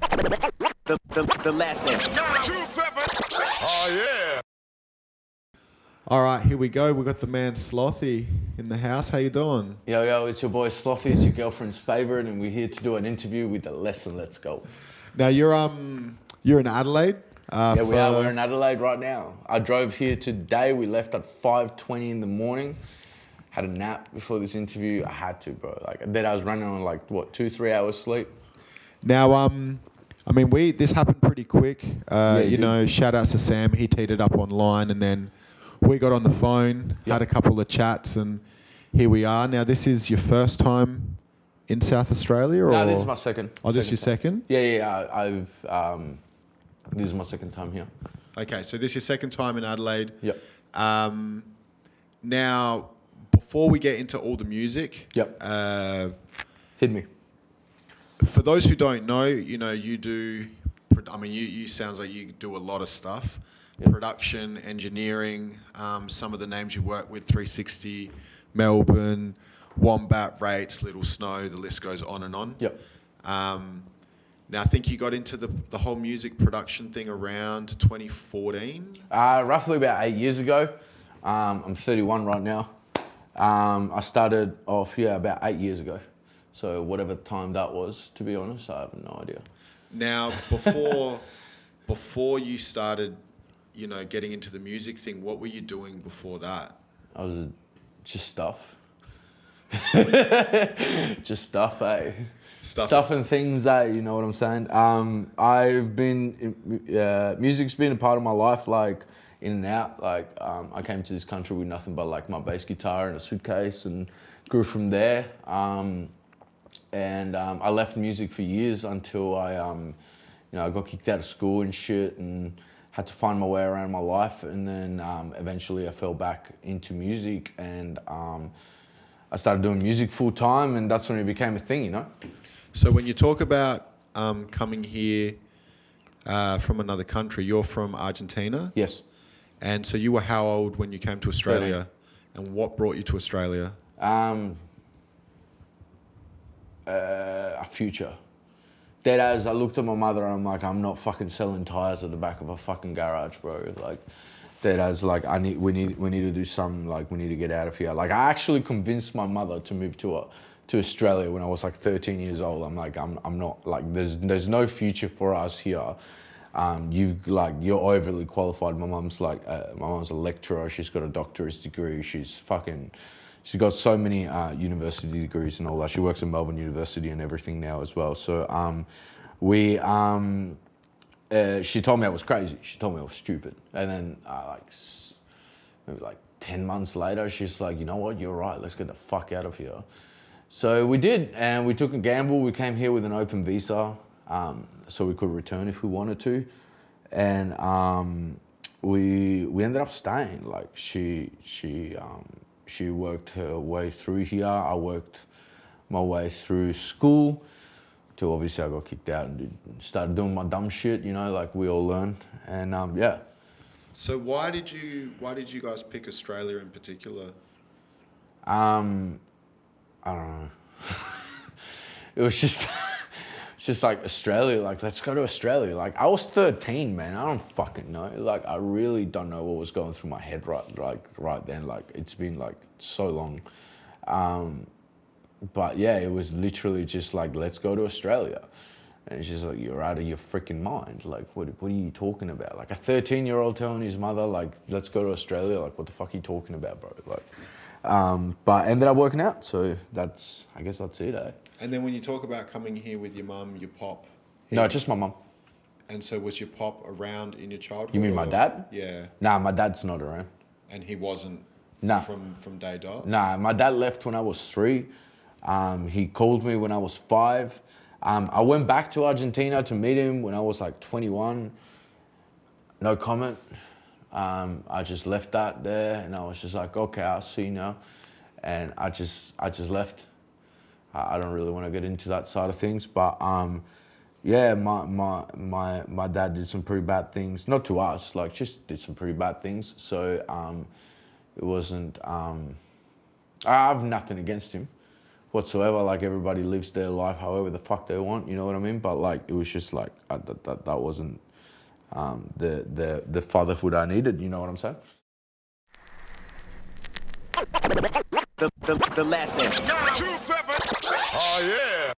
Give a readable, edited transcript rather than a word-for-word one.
The lesson. Oh, yeah. All right, here we go. We've got the man Slothy in the house. How you doing? Yo, it's your boy Sloth. It's your girlfriend's favorite, and we're here to do an interview with the lesson. Let's go. Now you're in Adelaide. Yeah, we are. We're in Adelaide right now. I drove here today. We left at 5:20 in the morning. Had a nap before this interview. I had to, bro. Then I was running on 2-3 hours sleep. Now, this happened pretty quick. it did. Shout outs to Sam. He teed it up online, and then we got on the phone, had a couple of chats, and here we are. Now, this is your first time in South Australia, or No, this is my second. Oh, this is your second? Yeah. This is my second time here. Okay, so this is your second time in Adelaide. Yep. Now, before we get into all the music, Yep. Hit me. for those who don't know, you do. You sounds like you do a lot of stuff. Yep. Production, engineering. Some of the names you work with: 360, Melbourne, Wombat, Rates, Little Snow. The list goes on and on. Yep. Now, I think you got into the whole music production thing around 2014. Roughly about 8 years ago. I'm 31 right now. I started off, about 8 years ago. So whatever time that was, to be honest, I have no idea. Now, before you started, getting into the music thing, what were you doing before that? I was just stuff. Just stuff, eh? Stuff and things, you know what I'm saying? Music's been a part of my life, in and out. I came to this country with nothing but my bass guitar and a suitcase, and grew from there. I left music for years until I got kicked out of school and shit, and had to find my way around my life. And then eventually I fell back into music, and I started doing music full time, and that's when it became a thing, So when you talk about coming here from another country, you're from Argentina? Yes. And so you were how old when you came to Australia? And what brought you to Australia? A future. Dead as I looked at my mother and I'm like, I'm not fucking selling tires at the back of a fucking garage, bro. Dead as we need to do something. We need to get out of here. I actually convinced my mother to move to Australia when I was 13 years old. I'm not there's no future for us here. You're overly qualified. My mom's a lecturer. She's got a doctorate degree. She's got so many university degrees and all that. She works at Melbourne University and everything now as well. So she told me I was crazy. She told me I was stupid. And then maybe 10 months later, she's like, you know what, you're right. Let's get the fuck out of here. So we did, and we took a gamble. We came here with an open visa, so we could return if we wanted to. And we ended up staying. She worked her way through here. I worked my way through school till obviously I got kicked out and started doing my dumb shit, we all learn. And yeah. So why did you guys pick Australia in particular? I don't know. It was just Australia. Let's go to Australia. I was 13, man. I don't fucking know. I really don't know what was going through my head right then. It's been so long. But yeah, it was literally just let's go to Australia. And it's just you're out of your freaking mind. What are you talking about? A 13-year-old telling his mother, let's go to Australia. What the fuck are you talking about, bro? But ended up working out. So I guess that's it, eh? And then when you talk about coming here with your mum, your pop... No, just my mum. And so was your pop around in your childhood? You mean my dad? Yeah. Nah, my dad's not around. And he wasn't from day dot? Nah, my dad left when I was 3. He called me when I was 5. I went back to Argentina to meet him when I was 21. No comment. I just left that there, and I was just okay, I'll see you now. And I just left. I don't really want to get into that side of things, but yeah, my dad did some pretty bad things. Not to us, just did some pretty bad things. So it wasn't. I have nothing against him. whatsoever. Like everybody lives their life however the fuck they want, you know what I mean? But like it was just like that wasn't the fatherhood I needed, you know what I'm saying? The lesson. 927. Oh yeah.